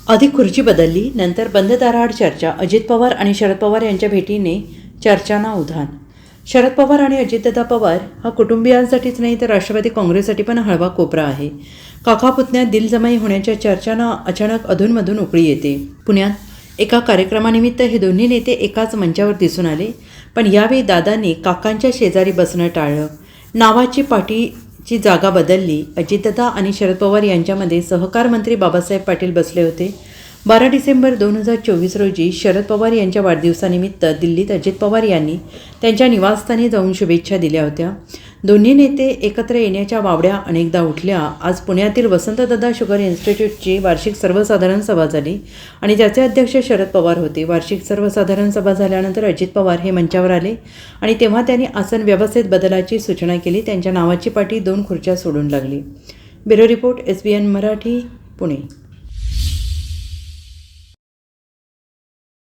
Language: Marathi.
अधिक खुर्ची बदलली, नंतर बंद दाराआड चर्चा. अजित पवार आणि शरद पवार यांच्या भेटीने चर्चांना उधाण. शरद पवार आणि अजितदादा पवार हा कुटुंबियांसाठीच नाही तर राष्ट्रवादी काँग्रेससाठी पण हळवा कोपरा आहे. काका पुतण्यात दिलजमाई होण्याच्या चर्चांना अचानक अधूनमधून उकळी येते. पुण्यात एका कार्यक्रमानिमित्त हे दोन्ही नेते एकाच मंचावर दिसून आले, पण यावेळी दादांनी काकांच्या शेजारी बसणं टाळलं. नावाची पाठीची जागा बदलली. अजितदादा आणि शरद पवार यांच्यामध्ये सहकार मंत्री बाबासाहेब पाटील बसले होते. 12 डिसेंबर 2024 रोजी शरद पवार यांच्या वाढदिवसानिमित्त दिल्लीत अजित पवार यांनी त्यांच्या निवासस्थानी जाऊन शुभेच्छा दिल्या होत्या. दोन्ही नेते एकत्र येण्याच्या वावड्या अनेकदा उठल्या. आज पुण्यातील वसंतदादा शुगर इन्स्टिट्यूटची वार्षिक सर्वसाधारण सभा झाली आणि त्याचे अध्यक्ष शरद पवार होते. वार्षिक सर्वसाधारण सभा झाल्यानंतर अजित पवार हे मंचावर आले आणि तेव्हा त्यांनी आसन व्यवस्थेत बदलाची सूचना केली. त्यांच्या नावाची पाठी 2 खुर्च्या सोडून लागली. Bureau report, SBN Marathi, Pune.